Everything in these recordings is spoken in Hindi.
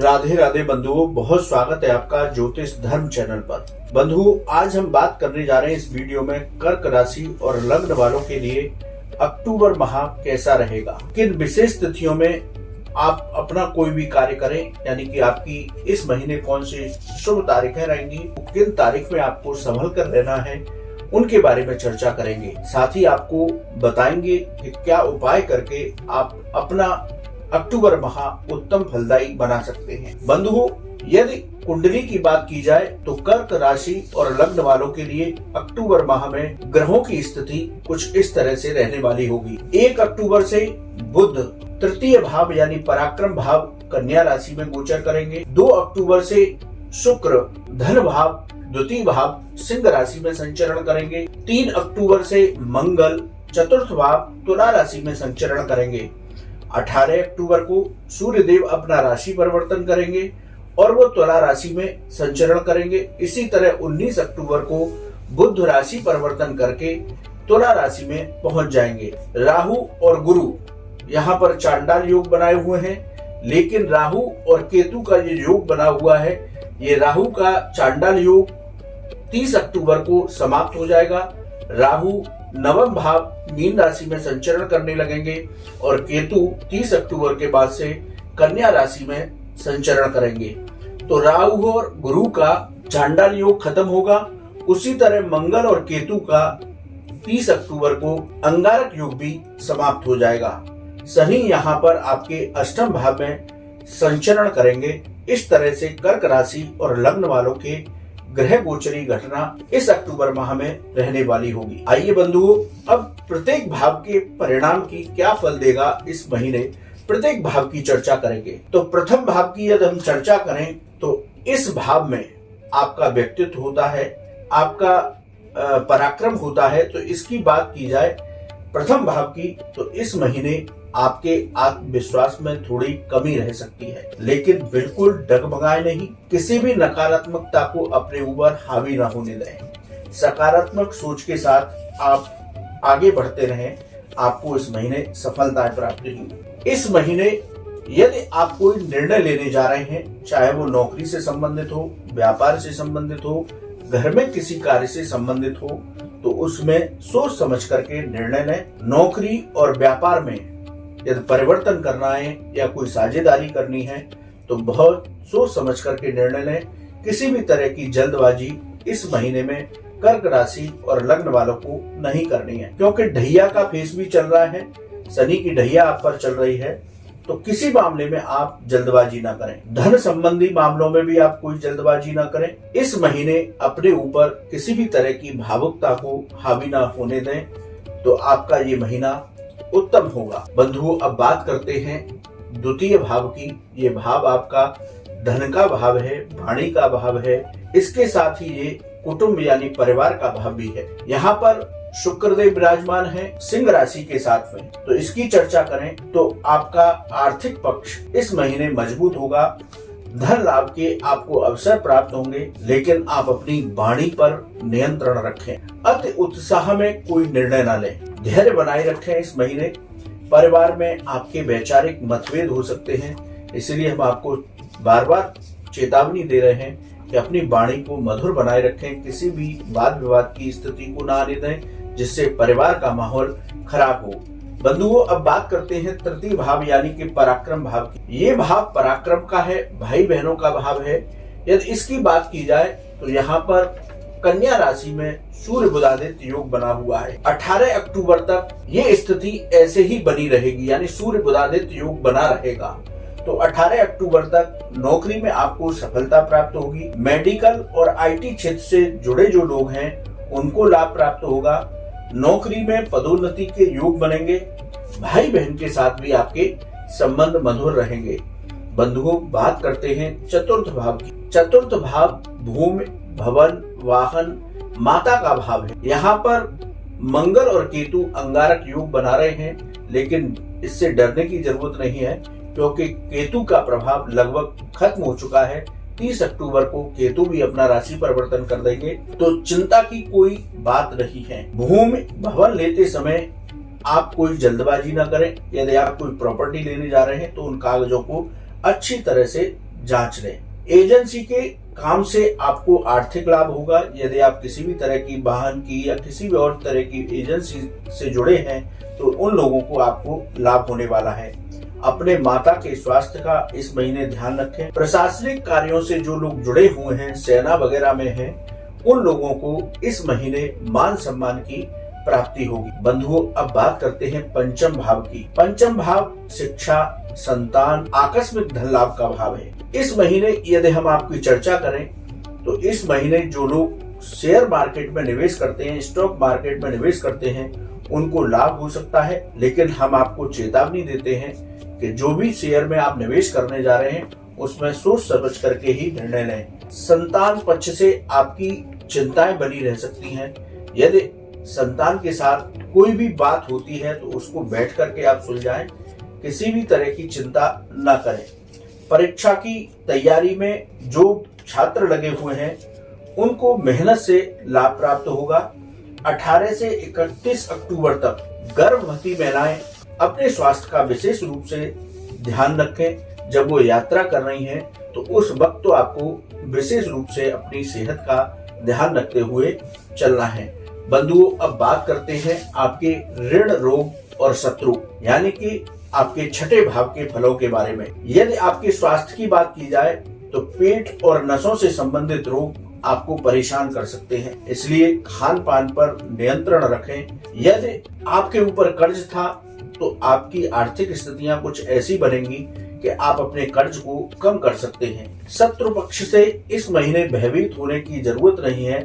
राधे राधे बंधुओं, बहुत स्वागत है आपका ज्योतिष धर्म चैनल पर। बंधुओं, आज हम बात करने जा रहे हैं इस वीडियो में कर्क राशि और लग्न वालों के लिए अक्टूबर माह कैसा रहेगा। किन विशेष तिथियों में आप अपना कोई भी कार्य करें, यानी कि आपकी इस महीने कौन सी शुभ तारीखें रहेंगी, किन तारीख में आपको संभल कर रहना है, उनके बारे में चर्चा करेंगे। साथ ही आपको बताएंगे कि क्या उपाय करके आप अपना अक्टूबर माह उत्तम फलदायी बना सकते हैं। बंधुओं, यदि कुंडली की बात की जाए तो कर्क राशि और लग्न वालों के लिए अक्टूबर माह में ग्रहों की स्थिति कुछ इस तरह से रहने वाली होगी। 1 अक्टूबर से बुध तृतीय भाव यानी पराक्रम भाव कन्या राशि में गोचर करेंगे। 2 अक्टूबर से शुक्र धन भाव द्वितीय भाव सिंह राशि में संचरण करेंगे। 3 अक्टूबर से मंगल चतुर्थ भाव तुला राशि में संचरण करेंगे। 18 अक्टूबर को सूर्य देव अपना राशि परिवर्तन करेंगे और वो तुला राशि में संचरण करेंगे। इसी तरह 19 अक्टूबर को बुध राशि परिवर्तन करके तुला राशि में पहुंच जाएंगे। राहु और गुरु यहाँ पर चांडाल योग बनाए हुए हैं, लेकिन राहु और केतु का ये योग बना हुआ है, ये राहु का चांडाल योग 30 अक्टूबर को समाप्त हो जाएगा। राहु नवम भाव मीन राशि में संचरण करने लगेंगे और केतु 30 अक्टूबर के बाद से कन्या राशि में संचरण करेंगे। तो राहु और गुरु का चांडाल योग खत्म होगा। उसी तरह मंगल और केतु का 30 अक्टूबर को अंगारक योग भी समाप्त हो जाएगा। शनि यहाँ पर आपके अष्टम भाव में संचरण करेंगे। इस तरह से कर्क राशि और लग्न वालों के ग्रह गोचरी घटना इस अक्टूबर माह में रहने वाली होगी। आइए बंधुओं, अब प्रत्येक भाव के परिणाम की क्या फल देगा इस महीने, प्रत्येक भाव की चर्चा करेंगे। तो प्रथम भाव की यदि हम चर्चा करें तो इस भाव में आपका व्यक्तित्व होता है, आपका पराक्रम होता है। तो इसकी बात की जाए प्रथम भाव की, तो इस महीने आपके आत्मविश्वास में थोड़ी कमी रह सकती है, लेकिन बिल्कुल डगमगाए नहीं। किसी भी नकारात्मकता को अपने ऊपर हावी ना होने दें। सकारात्मक सोच के साथ आप आगे बढ़ते रहें, आपको इस महीने सफलताएं प्राप्त होंगी। इस महीने यदि आप कोई निर्णय लेने जा रहे हैं, चाहे वो नौकरी से संबंधित हो, व्यापार से संबंधित हो, घर में किसी कार्य से संबंधित हो, तो उसमें सोच समझ करके निर्णय लें। नौकरी और व्यापार में यदि परिवर्तन करना है या कोई साझेदारी करनी है तो बहुत सोच समझ करके निर्णय लें। किसी भी तरह की जल्दबाजी इस महीने में कर्क राशि और लग्न वालों को नहीं करनी है, क्योंकि ढैया का फेस भी चल रहा है, शनि की ढैया आप पर चल रही है। तो किसी मामले में आप जल्दबाजी ना करें। धन संबंधी मामलों में भी आप कोई जल्दबाजी ना करें। इस महीने अपने ऊपर किसी भी तरह की भावुकता को हावी ना होने दें, तो आपका ये महीना उत्तम होगा। बंधुओं, अब बात करते हैं द्वितीय भाव की। ये भाव आपका धन का भाव है, वाणी का भाव है, इसके साथ ही ये कुटुंब यानी परिवार का भाव भी है। यहाँ पर शुक्रदेव विराजमान है सिंह राशि के साथ में। तो इसकी चर्चा करें तो आपका आर्थिक पक्ष इस महीने मजबूत होगा। धन लाभ के आपको अवसर प्राप्त होंगे, लेकिन आप अपनी वाणी पर नियंत्रण रखें। अति उत्साह में कोई निर्णय न लें। धैर्य बनाए रखें। इस महीने परिवार में आपके वैचारिक मतभेद हो सकते हैं, इसलिए हम आपको बार बार चेतावनी दे रहे हैं कि अपनी वाणी को मधुर बनाए रखें। किसी भी वाद विवाद की स्थिति को न आने दें जिससे परिवार का माहौल खराब हो। बंधुओं, अब बात करते हैं तृतीय भाव यानी कि पराक्रम भाव की। ये भाव पराक्रम का है, भाई बहनों का भाव है। यदि इसकी बात की जाए तो यहाँ पर कन्या राशि में सूर्य बुधादित्य योग बना हुआ है। 18 अक्टूबर तक ये स्थिति ऐसे ही बनी रहेगी, यानी सूर्य बुधादित्य योग बना रहेगा। तो 18 अक्टूबर तक नौकरी में आपको सफलता प्राप्त होगी। मेडिकल और आईटी क्षेत्र से जुड़े जो लोग हैं उनको लाभ प्राप्त होगा। नौकरी में पदोन्नति के योग बनेंगे। भाई बहन के साथ भी आपके संबंध मधुर रहेंगे। बंधुओं, बात करते हैं चतुर्थ भाव की। चतुर्थ भाव भूमि, भवन, वाहन, माता का भाव है। यहाँ पर मंगल और केतु अंगारक योग बना रहे हैं, लेकिन इससे डरने की जरूरत नहीं है, क्योंकि केतु का प्रभाव लगभग खत्म हो चुका है। 30 अक्टूबर को केतु भी अपना राशि परिवर्तन कर देंगे, तो चिंता की कोई बात नहीं है। भूमि भवन लेते समय आप कोई जल्दबाजी न करें। यदि आप कोई प्रॉपर्टी लेने जा रहे हैं तो उन कागजों को अच्छी तरह से जांच लें। एजेंसी के काम से आपको आर्थिक लाभ होगा। यदि आप किसी भी तरह की वाहन की या किसी भी और तरह की एजेंसी से जुड़े हैं तो उन लोगों को आपको लाभ होने वाला है। अपने माता के स्वास्थ्य का इस महीने ध्यान रखें। प्रशासनिक कार्यों से जो लोग जुड़े हुए हैं, सेना वगैरह में हैं, उन लोगों को इस महीने मान सम्मान की प्राप्ति होगी। बंधुओं, अब बात करते हैं पंचम भाव की। पंचम भाव शिक्षा, संतान, आकस्मिक धन लाभ का भाव है। इस महीने यदि हम आपकी चर्चा करें तो इस महीने जो लोग शेयर मार्केट में निवेश करते हैं, स्टॉक मार्केट में निवेश करते हैं, उनको लाभ हो सकता है। लेकिन हम आपको चेतावनी देते हैं कि जो भी शेयर में आप निवेश करने जा रहे हैं उसमें सोच समझ करके ही निर्णय लें। संतान पक्ष से आपकी चिंताएं बनी रह सकती हैं। यदि संतान के साथ कोई भी बात होती है तो उसको बैठ करके आप सुलझाएं, किसी भी तरह की चिंता न करें। परीक्षा की तैयारी में जो छात्र लगे हुए हैं उनको मेहनत से लाभ प्राप्त होगा। 18 से 31 अक्टूबर तक गर्भवती महिलाएं अपने स्वास्थ्य का विशेष रूप से ध्यान रखें। जब वो यात्रा कर रही हैं तो उस वक्त तो आपको विशेष रूप से अपनी सेहत का ध्यान रखते हुए चलना है। बंधुओं, अब बात करते हैं आपके ऋण, रोग और शत्रु यानी कि आपके छठे भाव के फलों के बारे में। यदि आपके स्वास्थ्य की बात की जाए तो पेट और नसों से संबंधित रोग आपको परेशान कर सकते हैं, इसलिए खान पान पर नियंत्रण रखें। यदि आपके ऊपर कर्ज था तो आपकी आर्थिक स्थितियां कुछ ऐसी बनेंगी कि आप अपने कर्ज को कम कर सकते हैं। शत्रु पक्ष से इस महीने भयभीत होने की जरूरत नहीं है।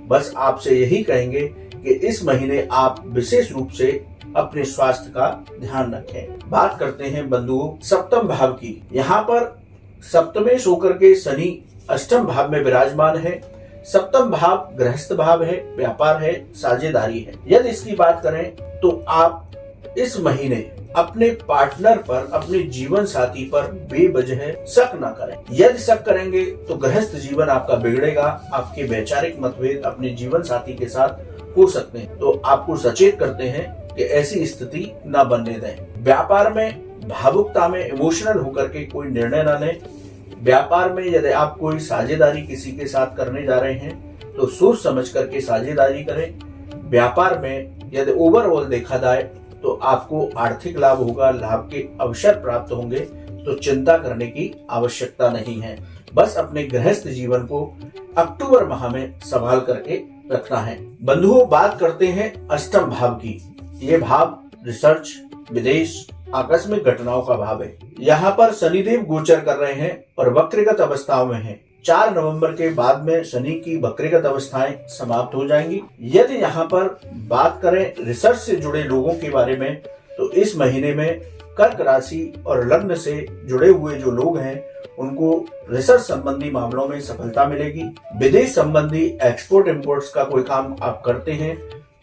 बस आपसे यही कहेंगे कि इस महीने आप विशेष रूप से अपने स्वास्थ्य का ध्यान रखें। बात करते हैं बंधुओं सप्तम भाव की। यहाँ पर सप्तमेश होकर के शनि अष्टम भाव में विराजमान है। सप्तम भाव गृहस्थ भाव है, व्यापार है, साझेदारी है। यदि इसकी बात करें तो आप इस महीने अपने पार्टनर पर, अपने जीवन साथी पर बेवजह शक न करें। यदि शक करेंगे तो गृहस्थ जीवन आपका बिगड़ेगा। आपके वैचारिक मतभेद अपने जीवन साथी के साथ हो सकते हैं, तो आपको सचेत करते हैं कि ऐसी स्थिति न बनने दें। व्यापार में भावुकता में इमोशनल होकर के कोई निर्णय न लें। व्यापार में यदि आप कोई साझेदारी किसी के साथ करने जा रहे हैं तो सोच समझ करके साझेदारी करें। व्यापार में यदि ओवरऑल देखा जाए तो आपको आर्थिक लाभ होगा, लाभ के अवसर प्राप्त होंगे, तो चिंता करने की आवश्यकता नहीं है। बस अपने गृहस्थ जीवन को अक्टूबर माह में संभाल करके रखना है। बंधुओं, बात करते हैं अष्टम भाव की। ये भाव रिसर्च, विदेश, आकस्मिक घटनाओं का भाव है। यहाँ पर शनिदेव गोचर कर रहे हैं और वक्रिगत अवस्थाओं में हैं। 4 नवंबर के बाद में शनि की वक्रिगत अवस्थाएं समाप्त हो जाएंगी। यदि यहाँ पर बात करें रिसर्च से जुड़े लोगों के बारे में तो इस महीने में कर्क राशि और लग्न से जुड़े हुए जो लोग हैं उनको रिसर्च संबंधी मामलों में सफलता मिलेगी। विदेश संबंधी एक्सपोर्ट इंपोर्ट्स का कोई काम आप करते हैं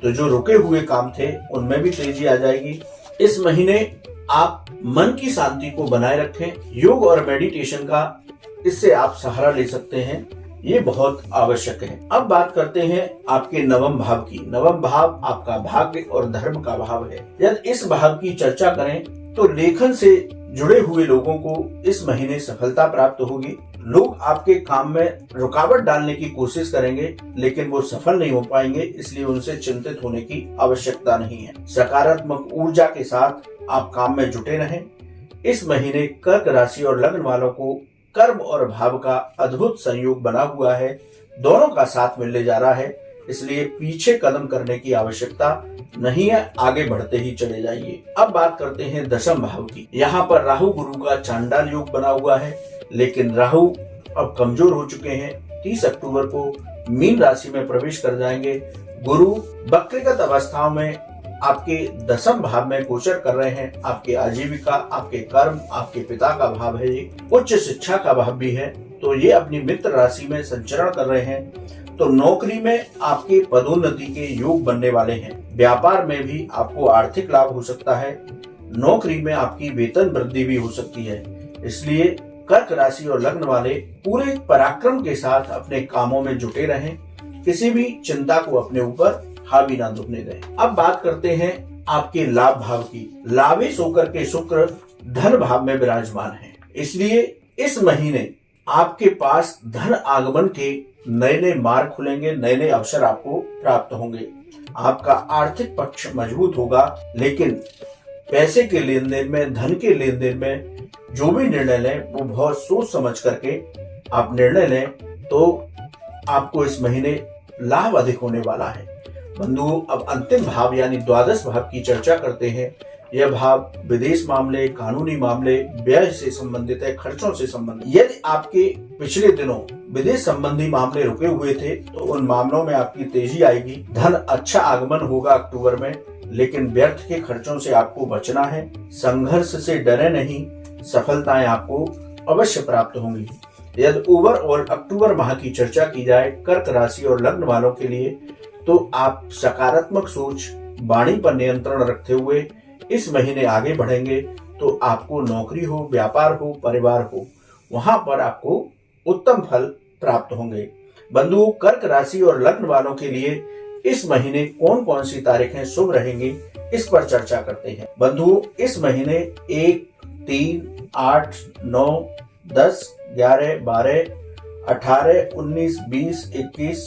तो जो रुके हुए काम थे उनमें भी तेजी आ जाएगी। इस महीने आप मन की शांति को बनाए रखें। योग और मेडिटेशन का इससे आप सहारा ले सकते हैं, ये बहुत आवश्यक है। अब बात करते हैं आपके नवम भाव की। नवम भाव आपका भाग्य और धर्म का भाव है। यदि इस भाव की चर्चा करें तो लेखन से जुड़े हुए लोगों को इस महीने सफलता प्राप्त होगी। लोग आपके काम में रुकावट डालने की कोशिश करेंगे लेकिन वो सफल नहीं हो पाएंगे, इसलिए उनसे चिंतित होने की आवश्यकता नहीं है। सकारात्मक ऊर्जा के साथ आप काम में जुटे रहें। इस महीने कर्क राशि और लग्न वालों को कर्म और भाव का अद्भुत संयोग बना हुआ है, दोनों का साथ मिलने जा रहा है, इसलिए पीछे कदम करने की आवश्यकता नहीं है, आगे बढ़ते ही चले जाइए। अब बात करते हैं दशम भाव की। यहाँ पर राहु गुरु का चांडाल योग बना हुआ है, लेकिन राहु अब कमजोर हो चुके हैं। 30 अक्टूबर को मीन राशि में प्रवेश कर जाएंगे। गुरु वक्रिगत अवस्थाओं में आपके दशम भाव में गोचर कर रहे हैं। आपके आजीविका, आपके कर्म, आपके पिता का भाव है, ये उच्च शिक्षा का भाव भी है, तो ये अपनी मित्र राशि में संचरण कर रहे हैं। तो नौकरी में आपके पदोन्नति के योग बनने वाले हैं। व्यापार में भी आपको आर्थिक लाभ हो सकता है। नौकरी में आपकी वेतन वृद्धि भी हो सकती है। इसलिए कर्क राशि और लग्न वाले पूरे पराक्रम के साथ अपने कामों में जुटे रहें। किसी भी चिंता को अपने ऊपर हावी ना दुखने दें। अब बात करते हैं आपके लाभ भाव की। लाभेश होकर के शुक्र धन भाव में विराजमान है, इसलिए इस महीने आपके पास धन आगमन के नए नए मार्ग खुलेंगे, नए नए अवसर आपको प्राप्त होंगे। आपका आर्थिक पक्ष मजबूत होगा, लेकिन पैसे के लेन देन में, धन के लेन देन में जो भी निर्णय लें वो बहुत सोच समझ करके आप निर्णय लें, तो आपको इस महीने लाभ अधिक होने वाला है। बंधुओं, अब अंतिम भाव यानी द्वादश भाव की चर्चा करते हैं। यह भाव विदेश मामले, कानूनी मामले, व्यय से संबंधित है, खर्चों से संबंधित। यदि आपके पिछले दिनों विदेश संबंधी मामले रुके हुए थे तो उन मामलों में आपकी तेजी आएगी। धन अच्छा आगमन होगा अक्टूबर में, लेकिन व्यर्थ के खर्चों से आपको बचना है। संघर्ष से डरे नहीं, सफलताएं आपको अवश्य प्राप्त होंगी। यदि ओवरऑल अक्टूबर माह की चर्चा की जाए कर्क राशि और लग्न वालों के लिए, तो आप सकारात्मक सोच, वाणी पर नियंत्रण रखते हुए इस महीने आगे बढ़ेंगे तो आपको नौकरी हो, व्यापार हो, परिवार हो, वहां पर आपको उत्तम फल प्राप्त होंगे। बंधुओं, कर्क राशि और लग्न वालों के लिए इस महीने कौन कौन सी तारीखें शुभ रहेंगी, इस पर चर्चा करते हैं। बंधुओं, इस महीने 1, 3, 8, 9, 10, 11, 12, 18, 19, 20, 21,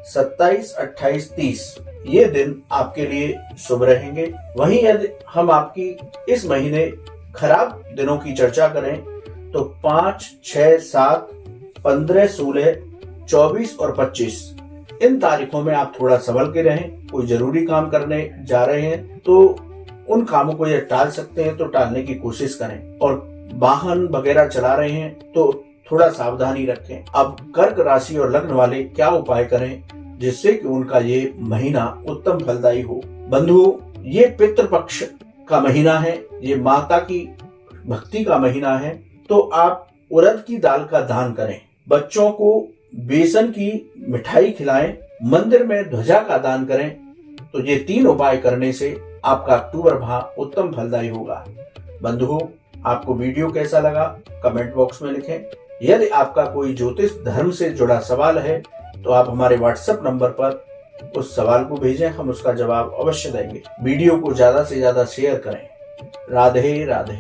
27, 28, 30 ये दिन आपके लिए शुभ रहेंगे। वहीं यदि हम आपकी इस महीने खराब दिनों की चर्चा करें तो 5, 6, 7, 15, 16, 24 और 25 इन तारीखों में आप थोड़ा संभल के रहें। कोई जरूरी काम करने जा रहे हैं तो उन कामों को यदि टाल सकते हैं तो टालने की कोशिश करें, और वाहन वगैरह चला रहे हैं तो थोड़ा सावधानी रखें। अब कर्क राशि और लग्न वाले क्या उपाय करें जिससे कि उनका ये महीना उत्तम फलदायी हो। बंधुओं, ये पितृपक्ष का महीना है, ये माता की भक्ति का महीना है, तो आप उड़द की दाल का दान करें, बच्चों को बेसन की मिठाई खिलाएं, मंदिर में ध्वजा का दान करें। तो ये 3 उपाय करने से आपका अक्टूबर माह उत्तम फलदायी होगा। बंधुओं, आपको वीडियो कैसा लगा कमेंट बॉक्स में लिखें। यदि आपका कोई ज्योतिष धर्म से जुड़ा सवाल है तो आप हमारे व्हाट्सएप नंबर पर उस सवाल को भेजें, हम उसका जवाब अवश्य देंगे। वीडियो को ज्यादा से ज्यादा शेयर करें। राधे राधे।